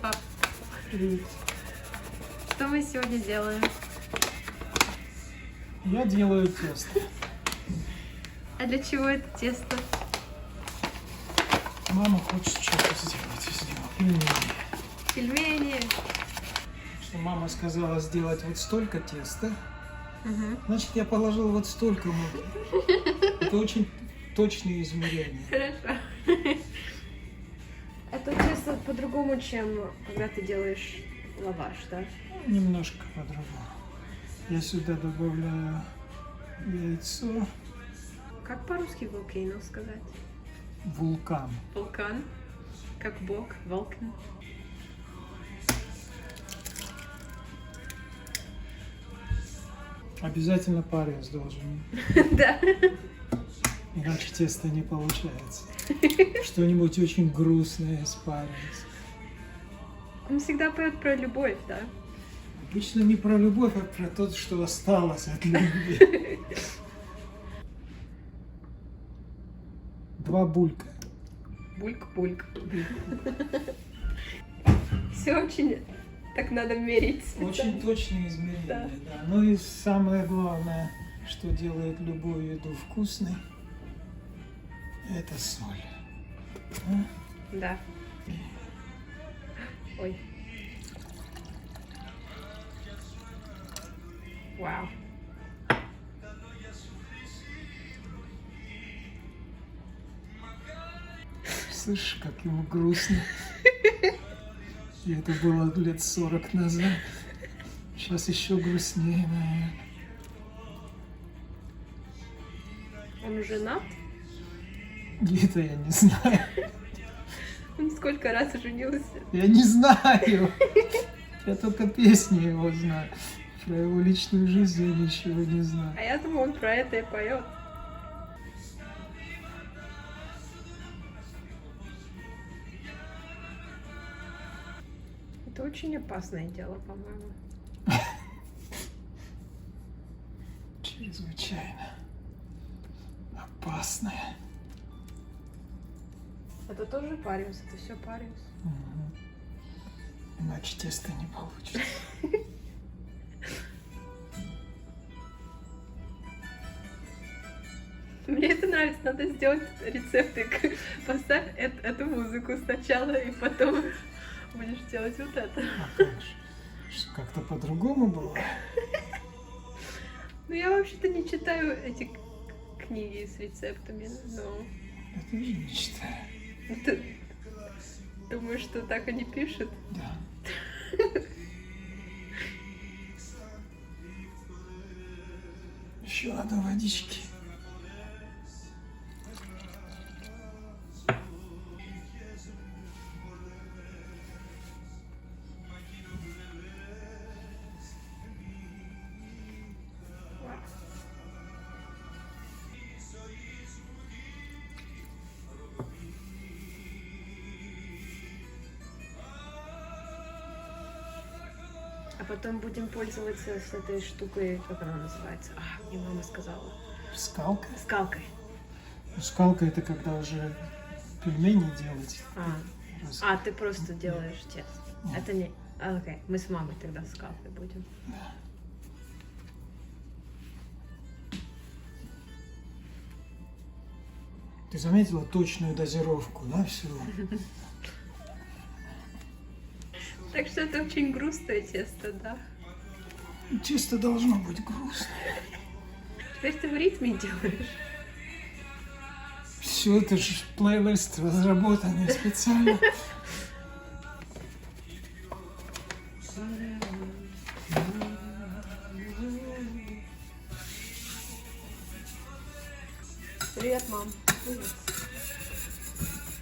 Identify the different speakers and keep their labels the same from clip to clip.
Speaker 1: пап.
Speaker 2: Привет.
Speaker 1: Что мы сегодня делаем?
Speaker 2: Я делаю тесто.
Speaker 1: А для чего это тесто?
Speaker 2: Мама хочет что-то сделать из него. Пельмени.
Speaker 1: Пельмени.
Speaker 2: Что мама сказала сделать вот столько теста.
Speaker 1: Угу.
Speaker 2: Значит, я положил вот столько муки. Это очень точные измерения.
Speaker 1: Хорошо. Это тесто по-другому, чем когда ты делаешь лаваш, да?
Speaker 2: Немножко по-другому. Я сюда добавляю яйцо.
Speaker 1: Как по-русски volcano сказать?
Speaker 2: Вулкан.
Speaker 1: Вулкан. Как бог. Vulcan.
Speaker 2: Обязательно парис должен.
Speaker 1: Да.
Speaker 2: Иначе тесто не получается. Что-нибудь очень грустное испарилось.
Speaker 1: Он всегда поет про любовь, да?
Speaker 2: Обычно не про любовь, а про то, что осталось от любви. 2 булька.
Speaker 1: Бульк-бульк. Все очень так надо мерить.
Speaker 2: Очень точные измерения,
Speaker 1: Да.
Speaker 2: да. Ну и самое главное, что делает любую еду вкусной, это соль. А?
Speaker 1: Да. Ой. Вау.
Speaker 2: Слышишь, как ему грустно. И это было лет 40 назад. Сейчас еще грустнее, наверное.
Speaker 1: Он женат?
Speaker 2: Это я не знаю.
Speaker 1: Он сколько раз женился?
Speaker 2: Я не знаю. Я только песни его знаю. Про его личную жизнь я ничего не знаю.
Speaker 1: А я думаю, он про это и поет. Это очень опасное дело, по-моему.
Speaker 2: Чрезвычайно опасное.
Speaker 1: Это тоже париус, это все париус.
Speaker 2: Угу. Иначе тесто не получится.
Speaker 1: Мне это нравится, надо сделать рецептик. Поставь эту музыку сначала, и потом будешь делать вот это.
Speaker 2: А как же? Что, как-то по-другому было?
Speaker 1: Ну, я вообще-то не читаю эти книги с рецептами, но...
Speaker 2: Я тоже не читаю.
Speaker 1: Ты думаешь, что так они пишут?
Speaker 2: Да. Еще надо водички.
Speaker 1: А потом будем пользоваться с этой штукой, как она называется? Мне мама сказала.
Speaker 2: Скалка?
Speaker 1: Скалкой.
Speaker 2: Ну, скалка это когда уже пельмени делать.
Speaker 1: Ты просто делаешь тесто.
Speaker 2: Нет.
Speaker 1: Это не... Окей, мы с мамой тогда скалкой будем.
Speaker 2: Да. Ты заметила точную дозировку, да, всего?
Speaker 1: Так что это очень грустное тесто, да?
Speaker 2: Тесто должно быть грустно.
Speaker 1: Теперь ты в ритме делаешь.
Speaker 2: Все, это же плейлист разработанный специально.
Speaker 1: Привет, мам. Привет.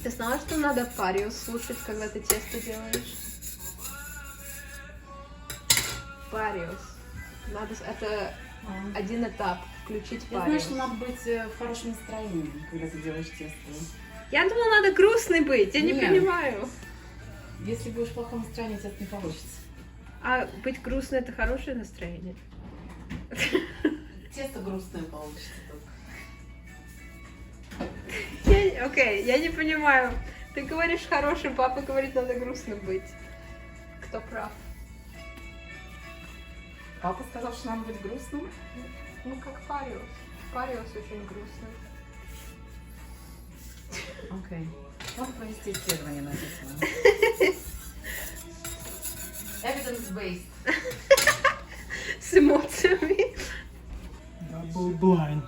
Speaker 1: Ты знала, что надо париус слушать, когда ты тесто делаешь? Париус. Надо... Это один этап. Включить
Speaker 3: Я знаю,
Speaker 1: париус.
Speaker 3: что надо быть в хорошем настроении, когда ты делаешь тесто.
Speaker 1: Я думала, надо грустный быть. Я не
Speaker 3: Нет.
Speaker 1: понимаю.
Speaker 3: Если будешь в плохом настроении, тесто не получится.
Speaker 1: А быть грустной — это хорошее настроение?
Speaker 3: Тесто грустное получится только.
Speaker 1: Окей, я не понимаю. Ты говоришь хорошим, папа говорит, надо грустным быть. кто прав.
Speaker 3: Папа сказал, что нам быть грустным.
Speaker 1: Ну, как Париус. Париус очень грустный.
Speaker 3: Окей. Можно провести исследование на эту тему. Evidence-based.
Speaker 1: С эмоциями.
Speaker 2: Double blind.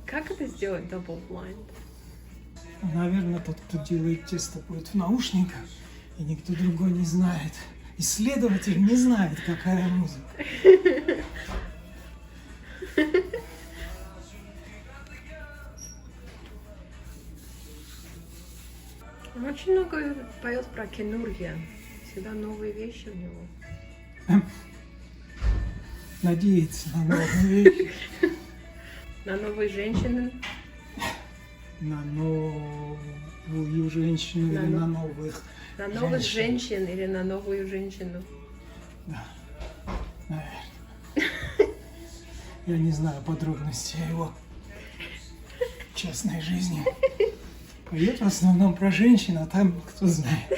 Speaker 1: Как это сделать double blind?
Speaker 2: Наверное, тот, кто делает тесто, будет в наушниках, и никто другой не знает. Исследователь не знает, какая музыка.
Speaker 1: Он очень много поет про Кенурья. Всегда новые вещи у него.
Speaker 2: Надеется на новые вещи,
Speaker 1: На новые женщины.
Speaker 2: на новую женщину или на новых.
Speaker 1: На новых
Speaker 2: Женщин.
Speaker 1: женщин или на новую женщину.
Speaker 2: Да, наверное. Я не знаю подробностей его частной жизни. Поет в основном про женщин, а там кто знает.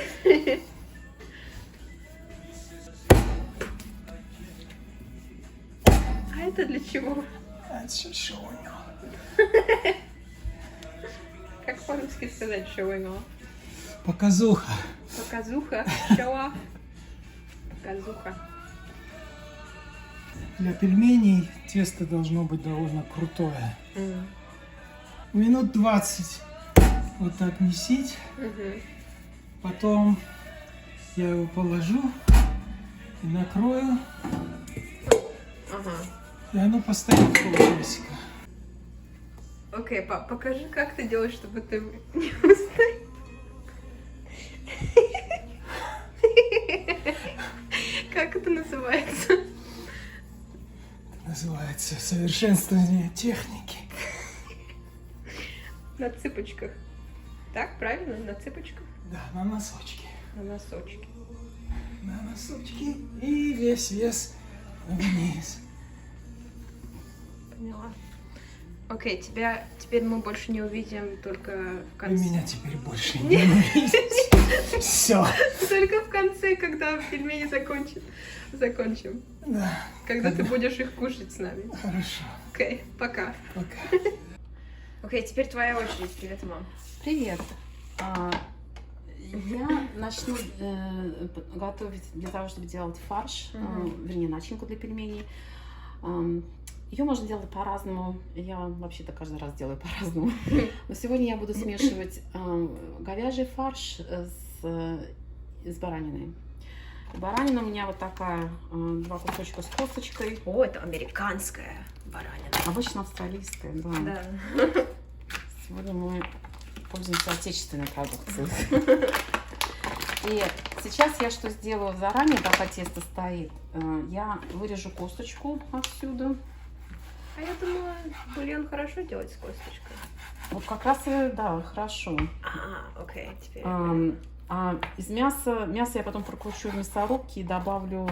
Speaker 1: А это для чего?
Speaker 2: Это всё шоу.
Speaker 1: Как по-русски сказать showing off?
Speaker 2: Показуха.
Speaker 1: Показуха. Show off. Показуха.
Speaker 2: Для пельменей тесто должно быть довольно крутое.
Speaker 1: М.
Speaker 2: Минут 20 вот так месить.
Speaker 1: Мгм.
Speaker 2: Потом я его положу и накрою.
Speaker 1: Ага.
Speaker 2: И оно постоит полчасика.
Speaker 1: Окей, пап, покажи, как ты делаешь, чтобы ты не устоял. Как это называется?
Speaker 2: Называется совершенствование техники.
Speaker 1: На цыпочках. Так, правильно? На цыпочках?
Speaker 2: Да, на носочки.
Speaker 1: На носочки.
Speaker 2: На носочки и весь вес вниз.
Speaker 1: Поняла. Окей, тебя теперь мы больше не увидим только в
Speaker 2: Вы
Speaker 1: конце.
Speaker 2: меня теперь больше не увидите. Все.
Speaker 1: Только в конце, когда пельмени закончим.
Speaker 2: Да,
Speaker 1: Когда ты будешь их кушать с нами.
Speaker 2: хорошо.
Speaker 1: Окей, пока.
Speaker 2: Пока.
Speaker 1: Окей, теперь твоя очередь. Привет, мам.
Speaker 3: Привет. Я начну готовить для того, чтобы делать фарш, вернее, начинку для пельменей. Ее можно делать по-разному. Я вообще-то каждый раз делаю по-разному. Но сегодня я буду смешивать говяжий фарш с бараниной. Баранина у меня вот такая, 2 кусочка с косточкой.
Speaker 1: О, это американская баранина.
Speaker 3: Обычно австралийская, да.
Speaker 1: Да.
Speaker 3: Сегодня мы пользуемся отечественной продукцией. И сейчас я что сделаю заранее, пока тесто стоит. Я вырежу косточку отсюда.
Speaker 1: А я думала, бульон хорошо делать с косточкой.
Speaker 3: Вот как раз, да, хорошо.
Speaker 1: Окей, теперь.
Speaker 3: А из мяса я потом прокручу в мясорубке и добавлю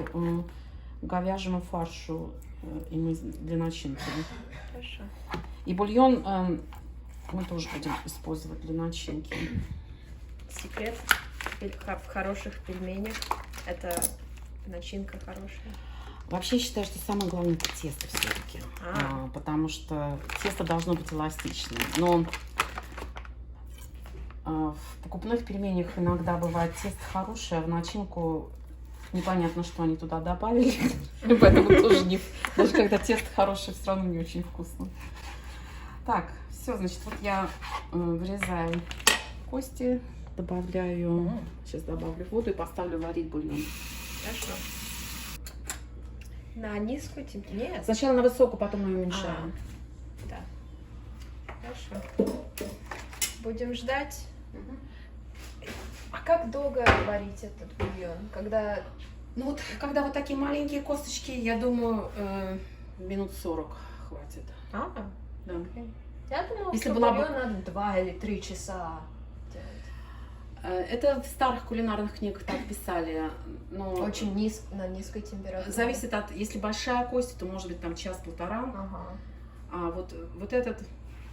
Speaker 3: говяжьему фаршу для начинки.
Speaker 1: Хорошо.
Speaker 3: И бульон мы тоже будем использовать для начинки.
Speaker 1: Секрет в хороших пельменях — это начинка хорошая.
Speaker 3: Вообще я считаю, что самое главное это тесто все-таки, потому что тесто должно быть эластичным. Но в покупных пельменях иногда бывает тесто хорошее, а в начинку непонятно, что они туда добавили. Поэтому тоже не... Даже когда тесто хорошее, все равно не очень вкусно. Так, все, значит, вот я вырезаю кости, добавляю... Сейчас добавлю воду и поставлю варить бульон.
Speaker 1: Хорошо. На низкую температуру? Нет.
Speaker 3: Сначала на высокую, потом мы уменьшаем.
Speaker 1: Да. Хорошо. Будем ждать. А как долго варить этот бульон? Когда...
Speaker 3: Ну вот, когда вот такие маленькие косточки, я думаю, минут 40 хватит.
Speaker 1: Да. Я думала,
Speaker 3: Если
Speaker 1: что
Speaker 3: была бы-
Speaker 1: бульон надо 2 или 3 часа делать.
Speaker 3: Это в старых кулинарных книгах так писали. Но
Speaker 1: Очень на низкой температуре.
Speaker 3: зависит от, если большая кость, то может быть там час-полтора.
Speaker 1: Ага.
Speaker 3: А вот этот,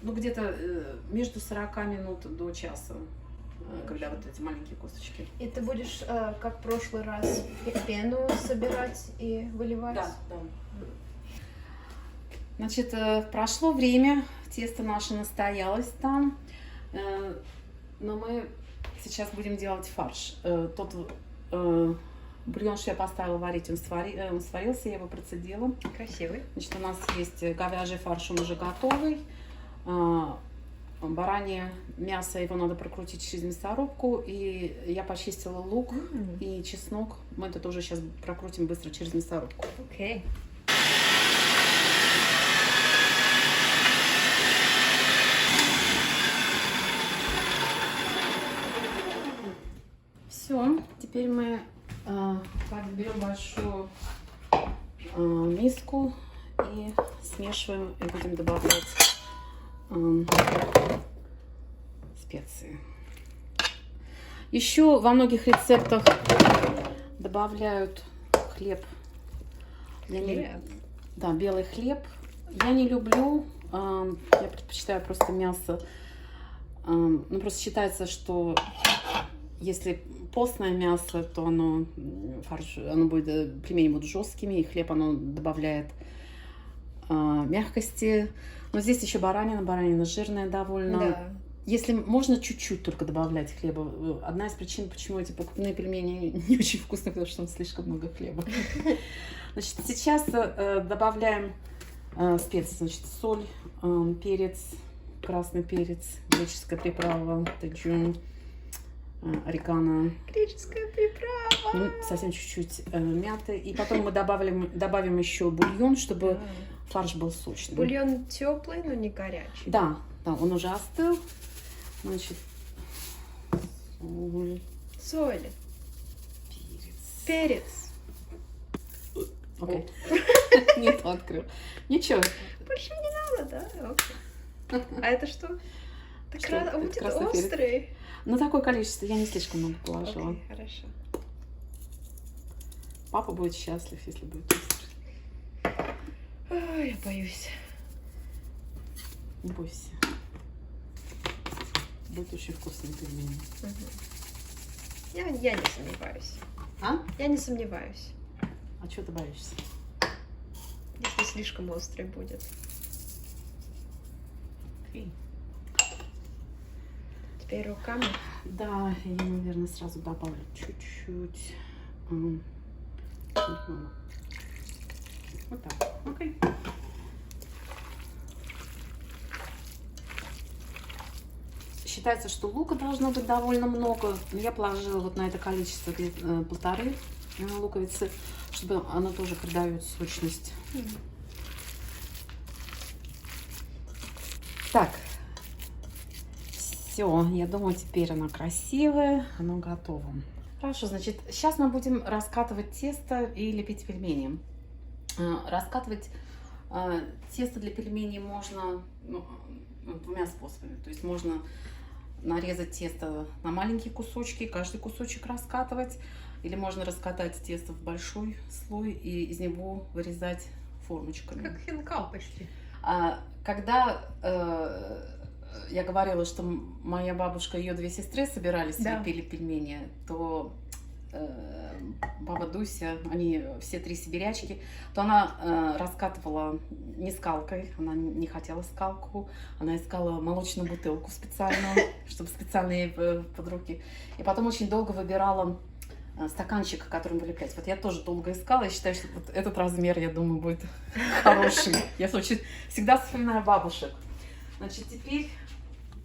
Speaker 3: ну где-то между 40 минут до часа. когда вот эти маленькие косточки.
Speaker 1: И ты будешь, как в прошлый раз, пену собирать и выливать?
Speaker 3: Да, да. Значит, прошло время, тесто наше настоялось там, но мы сейчас будем делать фарш. Тот бульон, что я поставила варить, он сварился, я его процедила.
Speaker 1: Красивый.
Speaker 3: Значит, у нас есть говяжий фарш, он уже готовый. Баранье мясо, его надо прокрутить через мясорубку. И я почистила лук и чеснок. Мы это тоже сейчас прокрутим быстро через мясорубку.
Speaker 1: Окей.
Speaker 3: Все, теперь мы берем большую миску и смешиваем и будем добавлять специи. Еще во многих рецептах добавляют хлеб. Да, белый хлеб. Я не люблю, я предпочитаю просто мясо. Ну, просто считается, что если постное мясо, то оно, пельмени будут жесткими, и хлеб оно добавляет мягкости. Но здесь еще баранина жирная довольно.
Speaker 1: Да.
Speaker 3: Если можно чуть-чуть только добавлять хлеба. Одна из причин, почему эти покупные пельмени не очень вкусные, потому что там слишком много хлеба. Значит, сейчас добавляем специи. Значит, соль, перец, красный перец, греческая приправа, таджун, орегано.
Speaker 1: Греческая приправа.
Speaker 3: Ну, совсем чуть-чуть мяты. И потом мы добавим еще бульон, чтобы фарш был сочный.
Speaker 1: Бульон теплый, но не горячий.
Speaker 3: Да, он уже остыл. Значит, соль,
Speaker 1: Соль.
Speaker 3: перец.
Speaker 1: Перец.
Speaker 3: Окей. Не то открыл. Ничего.
Speaker 1: Больше не надо, да? Окей. А это что?
Speaker 3: Что?
Speaker 1: Так
Speaker 3: Это
Speaker 1: будет
Speaker 3: красный перец.
Speaker 1: острый.
Speaker 3: Ну, такое количество. Я не слишком много положила.
Speaker 1: Окей, хорошо.
Speaker 3: Папа будет счастлив, если будет острый.
Speaker 1: Ой, я боюсь.
Speaker 3: Не бойся. Будет очень вкусный пельмени.
Speaker 1: Я не сомневаюсь.
Speaker 3: А?
Speaker 1: Я не сомневаюсь.
Speaker 3: А чего ты боишься?
Speaker 1: Если слишком острый будет.
Speaker 3: Окей.
Speaker 1: Теперь руками.
Speaker 3: Да, я, наверное, сразу добавлю чуть-чуть. Вот так. Окей. Считается, что лука должно быть довольно много. Но я положила вот на это количество полторы луковицы, чтобы она тоже придает сочность. Так. Все, я думаю, теперь оно красивое, оно готово. Хорошо, значит, сейчас мы будем раскатывать тесто и лепить пельмени. Раскатывать тесто для пельменей можно двумя способами. То есть можно нарезать тесто на маленькие кусочки, каждый кусочек раскатывать. Или можно раскатать тесто в большой слой и из него вырезать формочками.
Speaker 1: Как хинкал почти.
Speaker 3: Когда я говорила, что моя бабушка и ее две сестры собирались,
Speaker 1: Да.
Speaker 3: лепили пельмени, то баба Дуся, они все три сибирячки, то она раскатывала не скалкой, она не хотела скалку, она искала молочную бутылку специальную, чтобы специально ей под руки. И потом очень долго выбирала стаканчик, которым вылеплять. Вот я тоже долго искала, я считаю, что вот этот размер, я думаю, будет хороший. Я всегда вспоминаю бабушек. Значит, теперь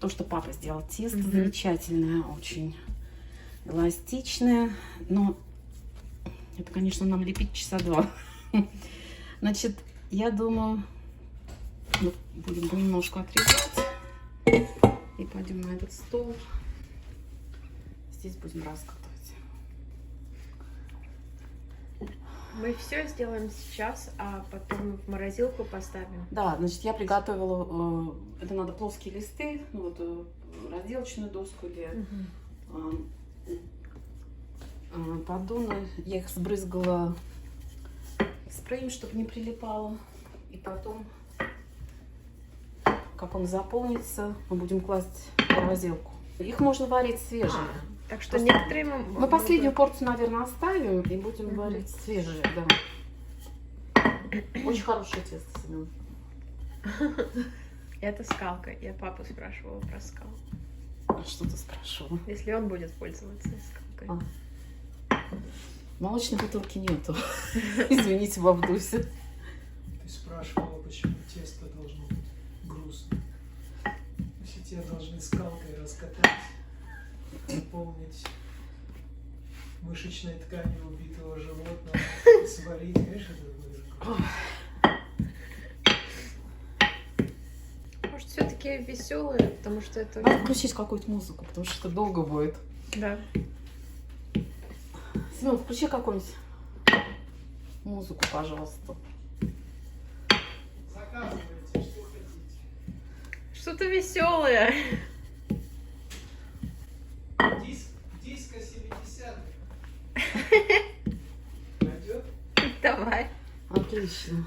Speaker 3: то, что папа сделал. Тесто замечательное, очень эластичное, но это, конечно, нам лепить часа два. Значит, я думаю, будем немножко отрезать и пойдем на этот стол. Здесь будем раскатывать.
Speaker 1: Мы все сделаем сейчас, а потом в морозилку поставим.
Speaker 3: Да, значит, я приготовила, это надо плоские листы, ну вот разделочную доску или поддоны. Я их сбрызгала спреем, чтобы не прилипало. И потом, как он заполнится, мы будем класть в морозилку. Их можно варить свежие.
Speaker 1: Так что некоторые
Speaker 3: Мы последнюю порцию, наверное, оставим и будем варить свежие, да. Очень хорошее тесто, Семен.
Speaker 1: Это скалка. Я папу спрашивала про скалку.
Speaker 3: А что ты спрашивала?
Speaker 1: Если он будет пользоваться скалкой.
Speaker 3: Молочной бутылки нету. Извините, бабдуся.
Speaker 2: Ты спрашивала, почему тесто должно быть грустным. Если тебя должны скалкой раскатать, наполнить мышечной тканью убитого животного, сварить, конечно, это будет грустно.
Speaker 1: Может, все-таки веселые, потому что это...
Speaker 3: Надо включить какую-то музыку, потому что это долго будет.
Speaker 1: Да.
Speaker 3: Семен, включи какую-нибудь музыку, пожалуйста.
Speaker 2: Заказывайте, что хотите.
Speaker 1: Что-то веселое.
Speaker 2: Диско 70-х. Пойдет?
Speaker 1: Давай.
Speaker 3: Отлично.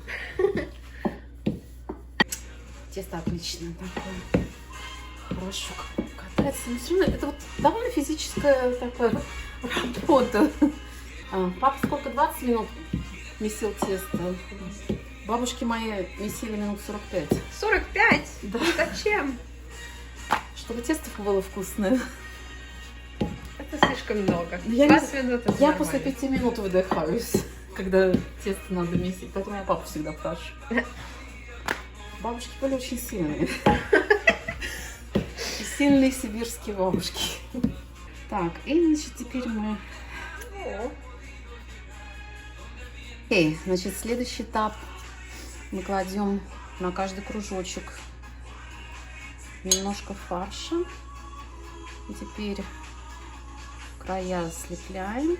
Speaker 3: Тесто отличное такое. Хорошо катается. Но все равно это вот довольно физическая такая работа. Папа сколько? 20 минут месил тесто. Бабушки мои месили минут 45.
Speaker 1: 45?
Speaker 3: Да.
Speaker 1: Зачем?
Speaker 3: Чтобы тесто было вкусное.
Speaker 1: Это слишком много.
Speaker 3: Я
Speaker 1: 20 минут это
Speaker 3: Я
Speaker 1: нормально.
Speaker 3: после 5 минут выдыхаюсь, когда тесто надо месить. Поэтому я папу всегда прошу. Бабушки были очень сильные. Сильные сибирские бабушки. Так, и значит теперь мы...
Speaker 1: О,
Speaker 3: Окей, значит следующий этап. Мы кладем на каждый кружочек немножко фарша. И теперь края слепляем.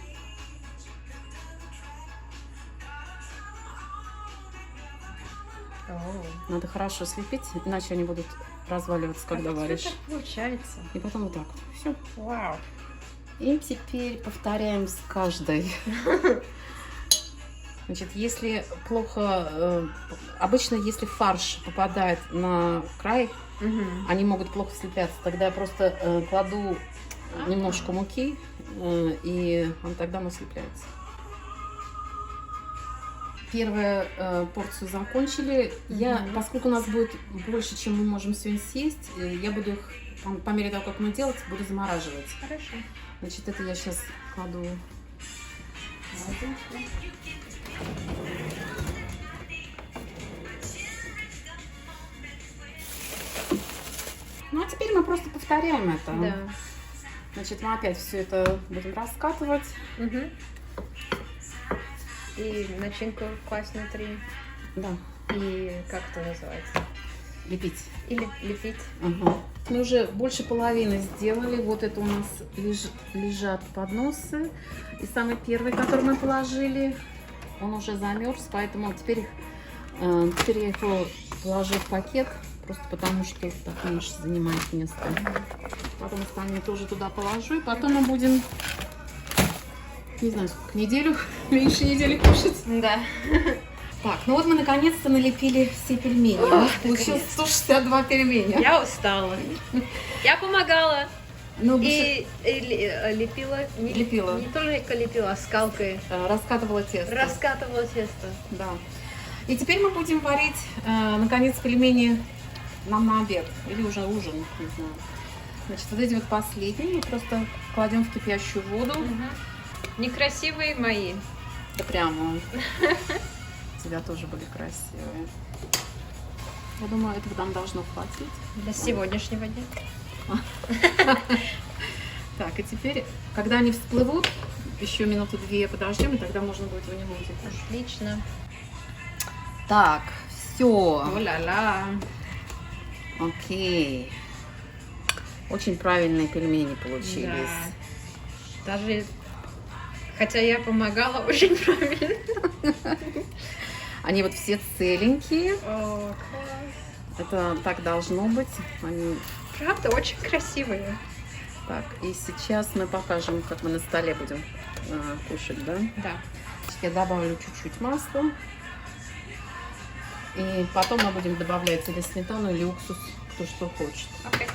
Speaker 3: Надо хорошо слепить, иначе они будут разваливаться, когда
Speaker 1: как
Speaker 3: варишь.
Speaker 1: так получается?
Speaker 3: И потом вот так. Все.
Speaker 1: Вау.
Speaker 3: И теперь повторяем с каждой. Значит, если плохо... обычно, если фарш попадает на край,
Speaker 1: Мгм.
Speaker 3: они могут плохо слепляться. Тогда я просто кладу немножко муки, и он тогда оно слепляется. Первую порцию закончили. Поскольку у нас будет больше, чем мы можем сегодня съесть, я буду их, по мере того, как мы делать, буду замораживать.
Speaker 1: Хорошо.
Speaker 3: Значит, это я сейчас кладу. Ну, а теперь мы просто повторяем это.
Speaker 1: Да.
Speaker 3: Значит, мы опять все это будем раскатывать.
Speaker 1: Мгм. И начинку класть внутри.
Speaker 3: Да,
Speaker 1: И как это называется?
Speaker 3: лепить.
Speaker 1: Или лепить.
Speaker 3: Ага. Мы уже больше половины сделали. Вот это у нас лежат подносы. И самый первый, который мы положили, он уже замерз, поэтому теперь я его положу в пакет, просто потому что так меньше занимает место. Потом остальные тоже туда положу, и потом мы будем, не знаю, сколько, неделю, меньше недели кушать.
Speaker 1: Да.
Speaker 3: Так, ну вот мы наконец-то налепили все пельмени.
Speaker 1: Ох,
Speaker 3: У нас получилось 162 пельменя.
Speaker 1: Я устала. Я помогала.
Speaker 3: Ну,
Speaker 1: И лепила.
Speaker 3: Лепила.
Speaker 1: Не только лепила, а скалкой.
Speaker 3: раскатывала тесто.
Speaker 1: Раскатывала тесто.
Speaker 3: Да. И теперь мы будем варить, наконец, пельмени нам на обед. Или уже ужин, не знаю. Значит, вот эти вот последние мы просто кладем в кипящую воду.
Speaker 1: Некрасивые мои.
Speaker 3: Да прямо. У тебя тоже были красивые. Я думаю, этого нам должно хватить.
Speaker 1: Для сегодняшнего дня.
Speaker 3: Так, и теперь, когда они всплывут, еще минуты 2 подождем, и тогда можно будет в него уйти кушать.
Speaker 1: Отлично.
Speaker 3: Так, все.
Speaker 1: О-ля-ля.
Speaker 3: Окей. Очень правильные пельмени получились.
Speaker 1: Да. Даже хотя я помогала, очень правильно.
Speaker 3: Они вот все целенькие.
Speaker 1: О, класс.
Speaker 3: Это так должно быть. Они...
Speaker 1: Правда, очень красивые.
Speaker 3: Так, и сейчас мы покажем, как мы на столе будем кушать, да?
Speaker 1: Да.
Speaker 3: Я добавлю чуть-чуть масла. И потом мы будем добавлять или сметану, или уксус, кто что хочет.
Speaker 1: Окей.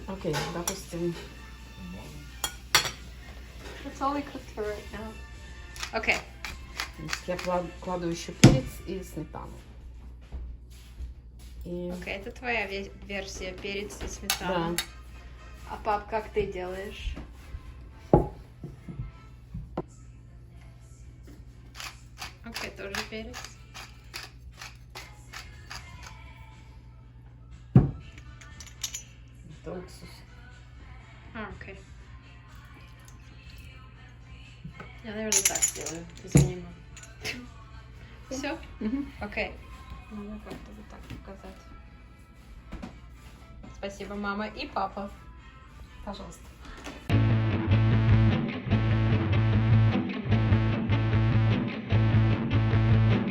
Speaker 3: Окей, допустим,
Speaker 1: That's all I cooked for right now. Окей.
Speaker 3: значит, я кладу еще перец и сметану. И
Speaker 1: Окей, это твоя версия, перец и сметана.
Speaker 3: да,
Speaker 1: А пап, как ты делаешь? Окей, тоже перец.
Speaker 3: это уксус.
Speaker 1: Окей. Я, наверное, так сделаю. Извини. Все?
Speaker 3: Мгм.
Speaker 1: Окей. Надо как-то вот так показать. Спасибо, мама и папа.
Speaker 3: Пожалуйста.